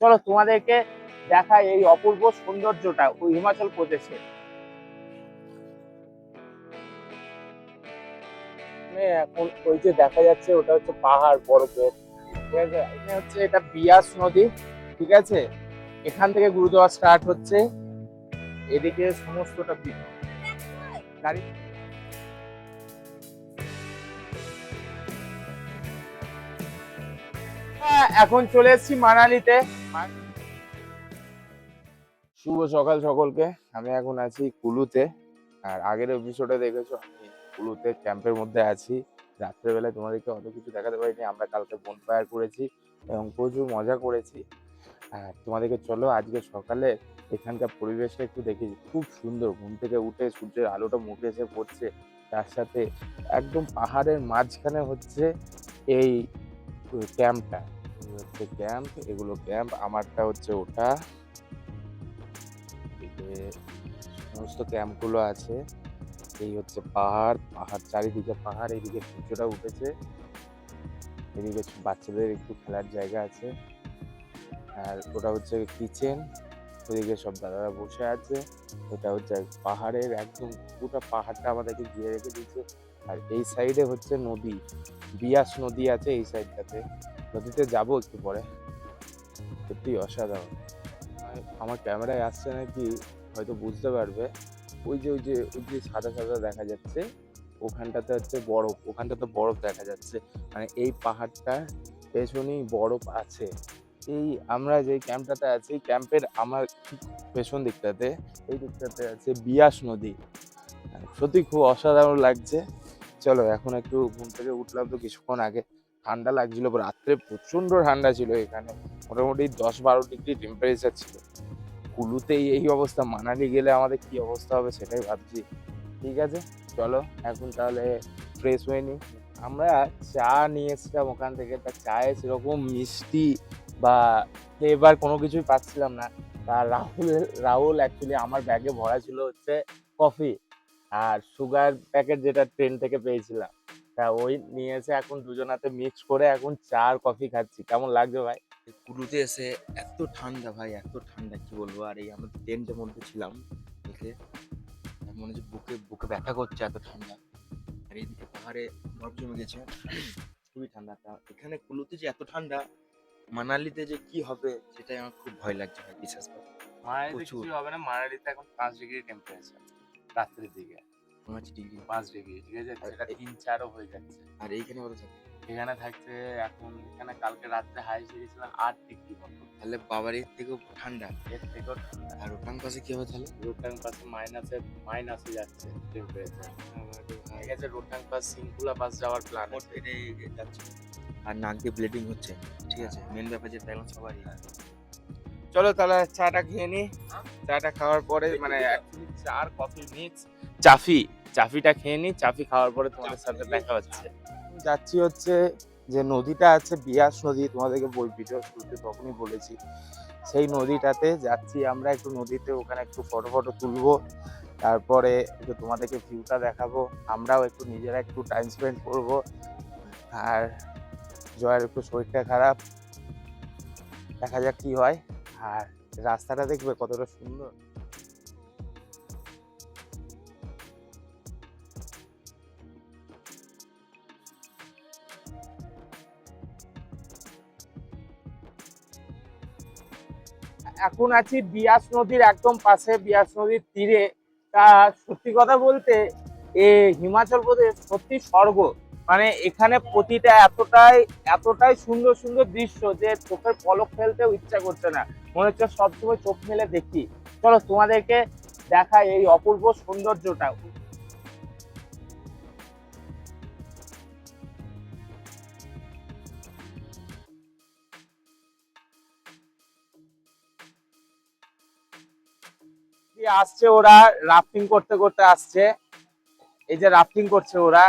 চলো তোমাদেরকে দেখাই এই অপূর্ব সৌন্দর্যটা ওই হিমাচল প্রদেশে। এখন ওই যে দেখা যাচ্ছে ওটা হচ্ছে পাহাড় বরফের, ঠিক আছে। এখানে হচ্ছে এটা বিয়াস নদী, ঠিক আছে। এখান থেকে গুরুদুয়ারা স্টার্ট হচ্ছে, এদিকে সমস্তটা গাড়ি। এখন চলে এসেছি মানালিতে। শুভ সকাল সকলকে। আমি এখন আছি কুলুতে। আর আগের এপিসোডে দেখেছো আমি কুলুতে ক্যাম্পের মধ্যে আছি। রাত্রেবেলায় তোমাদেরকে অত কিছু দেখাতে পারিনি, আমরা কালকে বনফায়ার করেছি এবং প্রচুর মজা করেছি। আর তোমাদেরকে চলো আজকে সকালে এখানকার পরিবেশটা একটু দেখেছি, খুব সুন্দর। ঘুম থেকে উঠে সূর্যের আলোটা মুখে এসে পড়ছে, তার সাথে একদম পাহাড়ের মাঝখানে হচ্ছে এই ক্যাম্পটা। হচ্ছে ক্যাম্প, এগুলো ক্যাম্প, আমারটা হচ্ছে ওটা। সমস্ত ক্যাম্পগুলো আছে। এই হচ্ছে পাহাড়, পাহাড় চারিদিকে পাহাড়, এইদিকে সূর্যটা উঠেছে, এদিকে বাচ্চাদের একটু খেলার জায়গা আছে। আর ওটা হচ্ছে কিচেন, ওদিকে সব দাদারা বসে আছে। এটা হচ্ছে পাহাড়ের একদম পুরো পাহাড়টা আমাদেরকে ঘিরে রেখে দিয়েছে। আর এই সাইডে হচ্ছে নদী, বিয়াস নদী আছে এই সাইডটাতে। নদীতে যাবো একটু পরে, সত্যি অসাধারণ। আমার ক্যামেরায় আসছে নাকি হয়তো বুঝতে পারবে। ওই যে সাদা সাদা দেখা যাচ্ছে, ওখানটাতে হচ্ছে বরফ, ওখানটাতে বরফ দেখা যাচ্ছে। মানে এই পাহাড়টার পেছনেই বরফ আছে। এই আমরা যে ক্যাম্পটাতে আছি, ক্যাম্পের আমার পেছন দিকটাতে, এই দিকটাতে আছে বিয়াস নদী। সত্যি খুব অসাধারণ লাগছে। চলো এখন একটু ঘুম থেকে উঠলাম তো কিছুক্ষণ আগে, ঠান্ডা লাগছিল, রাত্রে প্রচন্ড ঠান্ডা ছিল এখানে, মোটামুটি 10-12 ডিগ্রি টেম্পারেচার ছিল। কুলুতেই এই অবস্থা, মানালি গেলে আমাদের কি অবস্থা হবে সেটাই ভাবছি। ঠিক আছে, চলো এখন তাহলে ফ্রেশ হয়ে নিই। আমরা চা নিয়ে এসেছিলাম ওখান থেকে, তা চায়ে সেরকম মিষ্টি বা ফ্লেভার কোনো কিছুই পাচ্ছিলাম না। তা রাহুল অ্যাকচুয়ালি আমার ব্যাগে ভরা ছিল হচ্ছে কফি আর সুগার প্যাকেট, যেটা ট্রেন থেকে পেয়েছিলাম। তা ওই নিয়ে এসে এখন দুজনাতে মিক্স করে এখন চা আর কফি খাচ্ছি। কেমন লাগছে ভাই? কুলুতে এসে এত ঠান্ডা ভাই, এত ঠান্ডা কি বলবো। আর এই আমরা টেন্টের মধ্যে ছিলাম দেখে মনে হচ্ছে বুকে বুকে ব্যথা করছে, এত ঠান্ডা। আর এইদিকে পাহাড়ে বরফ জমে গেছে, খুবই ঠান্ডা। এখানে কুলুতে যে এত ঠান্ডা, মানালিতে যে কি হবে সেটাই আমার খুব ভয় লাগছে ভাই, বিশ্বাস করো। মানালিতে প্রচুর কিছুই হবে না, মানালিতে এখন 5 ডিগ্রি টেম্পারেচার রাত্রের দিকে। 5 ডিগ্রি। 5 ডিগ্রি, ঠিক আছে, আর সেটা 3-4ও হয়ে যাচ্ছে। আর এইখানে কত থাকে? এখানে থাকছে এখন, এখানে কালকে রাত্রে হাইস্ট গেছিল 8 ডিগ্রি মতো। তাহলে বাবার এর থেকেও ঠান্ডা। এর থেকেও ঠান্ডা। আর রোটাং পাশে কি হবে তাহলে? রোহতাং পাসে মাইনাসে যাচ্ছে টেম্পারেচার। ভাই ঠিক আছে, রোহতাং পাস সিংকুলা পাস যাওয়ার প্ল্যান আছে। এটাই যাচ্ছে। আর নাক দিয়ে ব্লিডিং হচ্ছে, ঠিক আছে, মেন ব্যাপার যেটা এখন সবারই। চলো তাহলে চাটা খেয়ে নি। চাটা খাওয়ার পরে মানে অ্যাকচুয়ালি চা আর কফি মিক্স চাফিটা খেয়ে নি। চাফি খাওয়ার পরে তোমাদের সাথে দেখা হচ্ছে। যাচ্ছি হচ্ছে যে নদীটা আছে বিয়াস নদী, তোমাদেরকে ভিডিও শুরুতে তখনই বলেছি। সেই নদীটাতে যাচ্ছি আমরা, একটু নদীতে ওখানে একটু ফটো তুলবো, তারপরে একটু তোমাদেরকে ভিউটা দেখাবো, আমরাও একটু নিজেরা একটু টাইম স্পেন্ড করবো। আর জয়ের একটু শরীরটা খারাপ, দেখা যাক কি হয়। আর রাস্তাটা দেখবে কতটা সুন্দর। এখন আছি বিয়াস নদীর একদম পাশে, বিয়াস নদীর তীরে। তা সত্যি কথা বলতে এ হিমাচল প্রদেশ সত্যি স্বর্গ। মানে এখানে প্রতিটা এতটাই সুন্দর সুন্দর দৃশ্য যে চোখের পলক ফেলতেও ইচ্ছা করছে না, মনে হচ্ছে সবসময় চোখ মেলে দেখি। চলো তোমাদেরকে দেখাই এই অপূর্ব সৌন্দর্যটা। আসছে ওরা, রাফটিং করতে করতে আসছে, এই যে রাফটিং করছে ওরা।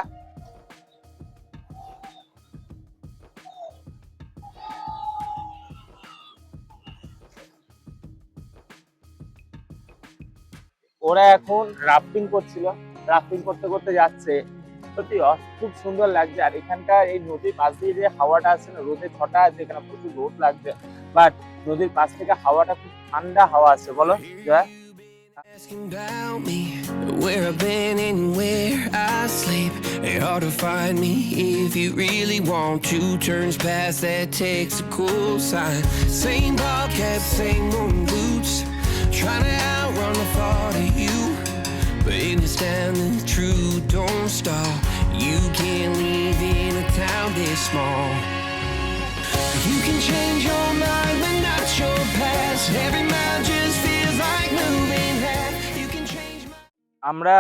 ওরা এখন রাফটিং করছিল, রাফটিং করতে করতে যাচ্ছে। সত্যি খুব সুন্দর লাগছে। আর এখানকার এই নদীর পাশ দিয়ে যে হাওয়াটা আছে না, রোদের ছটা আছে, এখানে প্রচুর রোদ লাগছে, বাট নদীর পাশ থেকে হাওয়াটা খুব ঠান্ডা হাওয়া আছে, বলো Jaya? Asking about me, where I've been and where I sleep. It's hard to find me if you really want to. Turns past that takes a cool sign. Same bobcat, same moon boots. Trying to outrun the thought of you. But in this town, the truth don't stop. You can't live in a town this small. You can change your mind, but not your past. Every mile just feels like moving half. You can change my... আমরা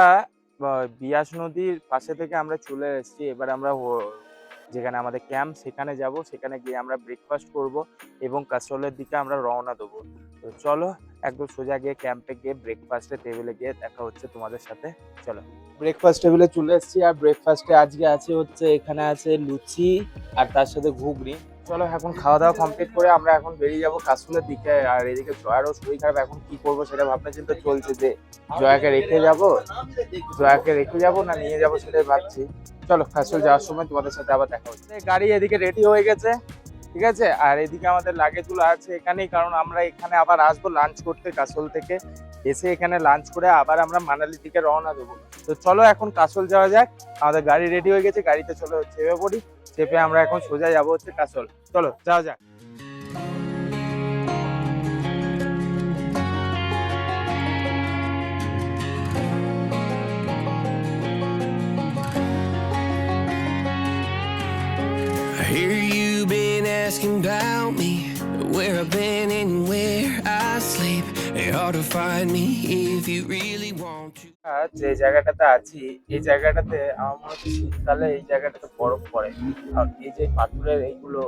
বিয়াস নদীর পাশে থেকে আমরা চলে এসেছি। এবার আমরা যেখানে আমাদের ক্যাম্প সেখানে যাব, সেখানে গিয়ে আমরা ব্রেকফাস্ট করব এবং কাসলের দিকে আমরা রওনা দেবো। তো চলো একদম সোজা গিয়ে ক্যাম্পে গিয়ে ব্রেকফাস্টের টেবিলে গিয়ে দেখা হচ্ছে তোমাদের সাথে। চলো ব্রেকফাস্ট টেবিলে চলে এসেছি। আর ব্রেকফাস্টে আজকে আছে হচ্ছে, এখানে আছে লুচি আর তার সাথে ঘুগনি। চলো এখন খাওয়া দাওয়া কমপ্লিট করে আমরা এখন বেরিয়ে যাবো কাসলের দিকে। আর এদিকে জয়ারও শরীর খারাপ, এখন কি করবো সেটা ভাবনা চিন্তা চলছে যে জয়াকে রেখে যাবো না নিয়ে যাবো সেটাই ভাবছি। চলো কাসল যাওয়ার সময় তোমাদের সাথে আবার দেখা হচ্ছে। গাড়ি এদিকে রেডি হয়ে গেছে, ঠিক আছে। আর এদিকে আমাদের লাগেজগুলো আছে এখানেই, কারণ আমরা এখানে আবার আসবো লাঞ্চ করতে। কাসল থেকে এসে এখানে লাঞ্চ করে আবার আমরা মানালির দিকে রওনা দেবো। তো চলো এখন কাসল যাওয়া যাক। আমাদের গাড়ি রেডি হয়ে গেছে, গাড়িতে চলো চেপে পড়ি। চেপে আমরা এখন সোজা যাবো হচ্ছে কাসল। চলো যাওয়া যাক। I hear you've been asking about me, where I've been and where I sleep. It's hard to find me if you really want to. যে জায়গাটাতে আছি এই জায়গাটাতে আমার মনে হচ্ছে শীতকালে এই জায়গাটাতে বরফ পড়ে। আর এই যে পাথরের এইগুলো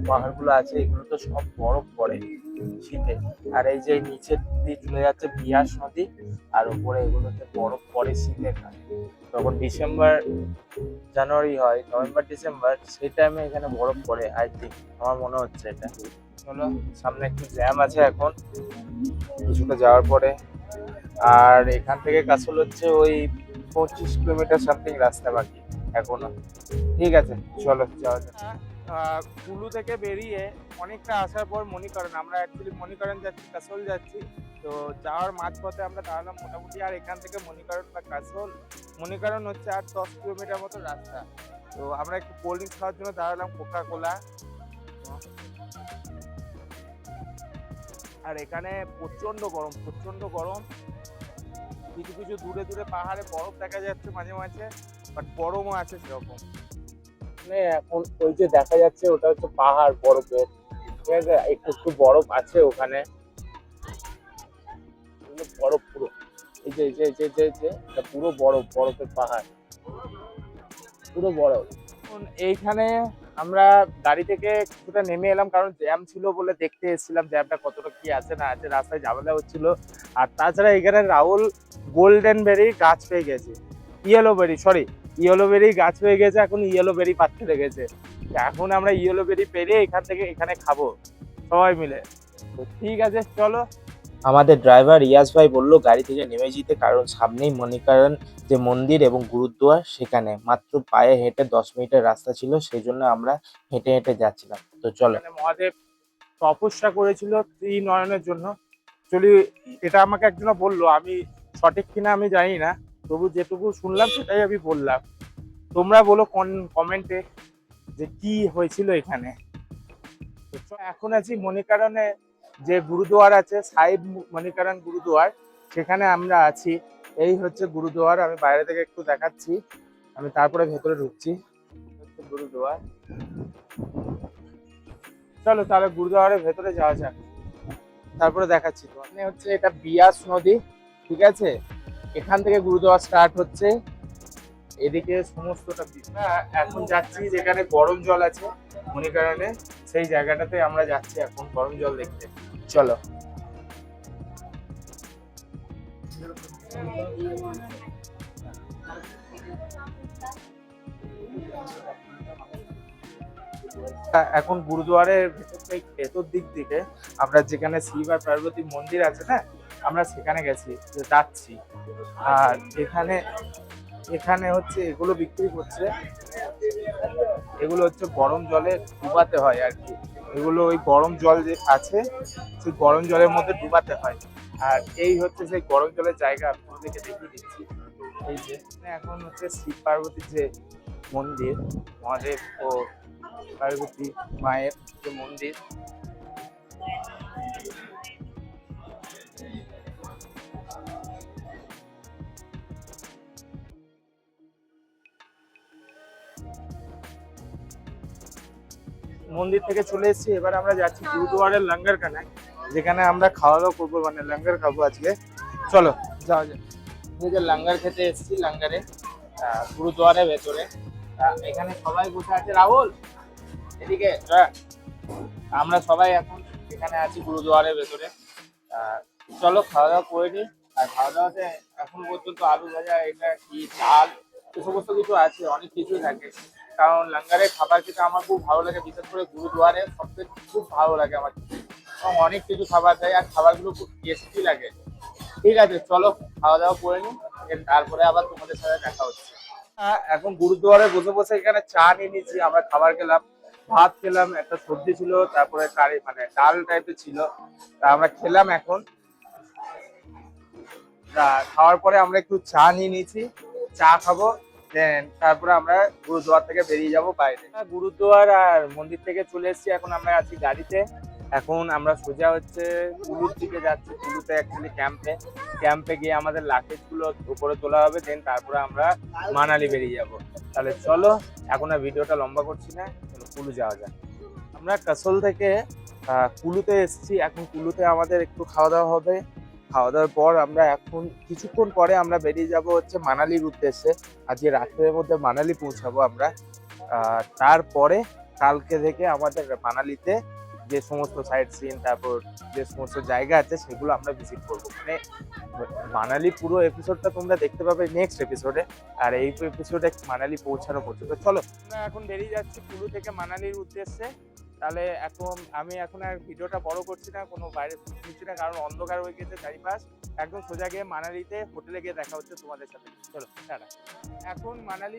পাহাড়গুলো আছে এগুলো তো সব বরফ পড়ে শীতে। আর এই যে নিচের দিয়ে চলে যাচ্ছে বিয়াস নদী, আর উপরে এগুলোতে বরফ পড়ে শীতের কালে। তখন ডিসেম্বর জানুয়ারি হয়, নভেম্বর ডিসেম্বর, সেই টাইমে এখানে বরফ পড়ে আই থিঙ্ক, আমার মনে হচ্ছে এটা। চলো সামনে একটু জ্যাম আছে এখন কিছুটা যাওয়ার পরে। আর এখান থেকে কাসল হচ্ছে ওই 25 কিলোমিটার সামথিং রাস্তা বাকি এখনো। ঠিক আছে চলো যাওয়া যাক। কুলু থেকে বেরিয়ে অনেকটা আসার পর মণিকরণ, আমরা অ্যাকচুয়ালি মণিকরণ যাচ্ছি, কাসল যাচ্ছি। তো যাওয়ার মাঝপথে আমরা দাঁড়ালাম মোটামুটি। আর এখান থেকে মণিকরণ বা কাসল, মণিকরণ হচ্ছে আর 10 কিলোমিটার মতো রাস্তা। তো আমরা একটু কোল্ড ড্রিঙ্কস খাওয়ার জন্য দাঁড়ালাম, কোকা কোলা। আর এখানে প্রচন্ড গরম। কিছু কিছু দূরে দূরে পাহাড়ে বরফ দেখা যাচ্ছে মাঝে মাঝে, বাট গরমও আছে সেরকম। মানে এখন ওই যে দেখা যাচ্ছে ওটা হচ্ছে পাহাড় বরফের, ঠিক আছে। একটু বরফ আছে ওখানে, বরফ পুরো এই যে এটা পুরো বরফের পাহাড়, পুরো বরফ। এইখানে আমরা গাড়ি থেকে কিছুটা নেমে এলাম, কারণ জ্যাম ছিল বলে দেখতে এসেছিলাম জ্যামটা কতটা কি আছে না আছে, রাস্তায় ঝামেলা হচ্ছিল। আর তাছাড়া এখানে রাহুল গোল্ডেন বেরি গাছ পেয়ে গেছে, ইয়েলো বেরি গাছ পেয়ে গেছে, এখন ইয়েলো বেরি পাচ্ছে লেগেছে। এখন আমরা ইয়েলো বেরি পেরে এখান থেকে এখানে খাবো সবাই মিলে। তো ঠিক আছে চলো। আমাদের ড্রাইভার রিয়াজ ভাই বললো গাড়ি থেকে নেমে যেতে, কারণ সামনেই মণিকরণ যে মন্দির এবং গুরুদ্বার, সেখানে মাত্র পায়ে হেঁটে 10 মিনিটের রাস্তা ছিল, সেই জন্য আমরা হেঁটে হেঁটে যাচ্ছিলাম। তো চলো। মহাদেব তপস্যা করেছিল ত্রিনয়নের জন্য, চলি এটা আমাকে একজন বললো, আমি সঠিক কিনা আমি জানি না, তবু যেটুকু শুনলাম সেটাই আমি বললাম। তোমরা বলো কমেন্টে যে কি হয়েছিল এখানে। এখন আছি মণিকরণে যে গুরুদুয়ার আছে, সাহিব মণিকরণ গুরুদুয়ার, সেখানে আমরা আছি। এই হচ্ছে গুরুদুয়ার, আমি বাইরে থেকে একটু দেখাচ্ছি, আমি তারপরে ভেতরে ঢুকছি। গুরুদুয়ার, চলো তাহলে গুরুদুয়ারের ভেতরে যাওয়া যাক, তারপরে দেখাচ্ছি। তো মানে হচ্ছে এটা বিয়াস নদী, ঠিক আছে। এখান থেকে গুরুদুয়ার স্টার্ট হচ্ছে, এদিকে সমস্তটা। এখন যাচ্ছি যেখানে গরম জল আছে মণিকরণে, সেই জায়গাটাতে আমরা যাচ্ছি এখন গরম জল দেখতে। চলো। এখন গুরুদুয়ারের ভেতর দিক থেকে আমরা যেখানে শিব আর পার্বতী মন্দির আছে না, আমরা সেখানে যাচ্ছি। আর এখানে হচ্ছে এগুলো বিক্রি করছে, এগুলো হচ্ছে গরম জলে ডুবাতে হয় আর কি, এগুলো ওই গরম জল যে আছে সেই গরম জলের মধ্যে ডুবাতে হয়। আর এই হচ্ছে সেই গরম জলের জায়গা, আমি তোমাদেরকে দেখিয়ে দিচ্ছি। এই যে এখন হচ্ছে শিব পার্বতীর যে মন্দির, মহাদেব ও পার্বতী মায়ের যে মন্দির, মন্দির থেকে চলে এসেছি। এবার আমরা যাচ্ছি গুরুদুয়ারের লঙ্গর খানায়, যেখানে আমরা খাওয়া দাওয়া করবো, মানে লঙ্গর খাবো আজকে। চলো যাওয়া যাক। এই যে লঙ্গর খেতে এসেছি, লঙ্গরে গুরুদুয়ারের ভেতরে। এখানে সবাই বসে আছে, রাহুল এদিকে আমরা সবাই এখন এখানে আছি গুরুদুয়ারের ভেতরে। চলো খাওয়া দাওয়া করে নিই। আর খাওয়া দাওয়াতে এখন পর্যন্ত আলু ভাজা, এটা কি চাল, এ সমস্ত কিছু আছে, অনেক কিছুই থাকে। কারণ লঙ্গারের খাবার খেতে আমার খুব ভালো লাগে, বিশেষ করে গুরুদুয়ারে সবথেকে খুব ভালো লাগে আমার খেতে। এবং অনেক কিছু খাবার দেয় আর খাবারগুলো খুব টেস্টি লাগে। ঠিক আছে, চলো খাওয়া দাওয়া করে নিই, তারপরে আবার তোমাদের সাথে দেখা হচ্ছে। এখন গুরুদুয়ারে বসে বসে এখানে চা নিয়ে নিয়েছি, আমরা খাবার খেলাম, ভাত খেলাম, একটা সবজি ছিল, তারপরে কারি মানে ডাল টাইপের ছিল, তা আমরা খেলাম এখন। খাওয়ার পরে আমরা একটু চা নিয়ে নিয়েছি, চা খাবো, দেন তারপরে আমরা গুরুদুয়ার থেকে বেরিয়ে যাব বাইরে। গুরুদুয়ার আর মন্দির থেকে চলে এসেছি, এখন আমরা আছি গাড়িতে। এখন আমরা সোজা হচ্ছে কুলুর দিকে যাচ্ছি। কুলুতে অ্যাকচুয়ালি ক্যাম্পে গিয়ে আমাদের লাগেজ গুলো উপরে তোলা হবে, দেন তারপরে আমরা মানালি বেরিয়ে যাব। তাহলে চলো, এখন আর ভিডিওটা লম্বা করছি না, চলো কুলু যাওয়া যাক। আমরা কাসল থেকে কুলুতে এসেছি, এখন কুলুতে আমাদের একটু খাওয়া দাওয়া হবে। খাওয়া দাওয়ার পর আমরা এখন কিছুক্ষণ পরে আমরা বেরিয়ে যাব হচ্ছে মানালির উদ্দেশ্যে। আজকে রাত্রের মধ্যে মানালি পৌঁছাবো আমরা। তারপরে কালকে থেকে আমাদের মানালিতে যে সমস্ত সাইট সিন, তারপর যে সমস্ত জায়গা আছে সেগুলো আমরা ভিজিট করবো। মানে মানালি পুরো এপিসোডটা তোমরা দেখতে পাবে নেক্সট এপিসোডে, আর এই এপিসোডে মানালি পৌঁছানো পর্যন্ত। চলো আমরা এখন বেরিয়ে যাচ্ছি কুলু থেকে মানালির উদ্দেশ্যে। তাহলে আমি এখন আর ভিডিওটা বড় করছি না, কোনো বাইরে নিচ্ছি না, কারণ অন্ধকার হয়ে গেছে চারিপাশ। একদম সোজা গিয়ে মানালিতে হোটেলে গিয়ে দেখা হচ্ছে তোমাদের সাথে। চলো টাটা। এখন মানালি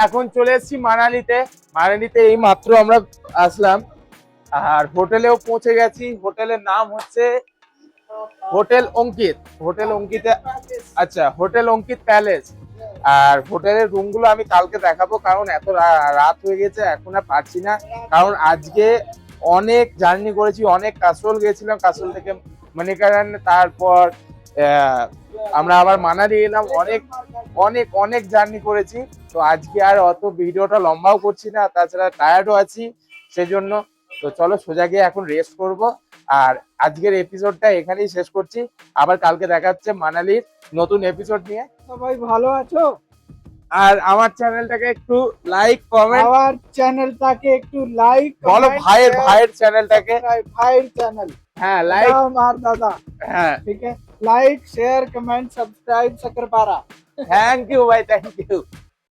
এখন চলে এসেছি মানালিতে। এই মাত্র আমরা আসলাম আর হোটেলেও পৌঁছে গেছি। হোটেলের নাম হচ্ছে হোটেল অঙ্কিত। আচ্ছা, হোটেল অঙ্কিত প্যালেস। আর হোটেলের রুম গুলো আমি কালকে দেখাবো, কারণ এত রাত হয়ে গেছে, এখন আর পারছি না। কারণ আজকে অনেক জার্নি করেছি, অনেক কাসল গেছিলাম, কাসল থেকে মণিকারণ, তারপর আমরা আবার মানালি এলাম, অনেক অনেক অনেক জার্নি করেছি। তো আজকে আর অত ভিডিওটা লম্বাও করছি না, তাছাড়া টায়ার্ডও আছি সেজন্য। তো চলো সোজা গিয়ে এখন রেস্ট করব। আর আজকের এপিসোডটা এখানেই শেষ করছি, আবার কালকে দেখা হচ্ছে মানালির নতুন এপিসোড নিয়ে। সবাই ভালো আছো? আর আমার চ্যানেলটাকে একটু লাইক কমেন্ট, আমার চ্যানেলটাকে একটু লাইক বলো ভাইয়ের চ্যানেলটাকে, ভাইয়ের চ্যানেল, হ্যাঁ লাইক, আমার দাদা, হ্যাঁ ঠিক আছে, লাইক শেয়ার কমেন্ট সাবস্ক্রাইব सकरपारा। থ্যাংক ইউ ভাই, থ্যাংক ইউ।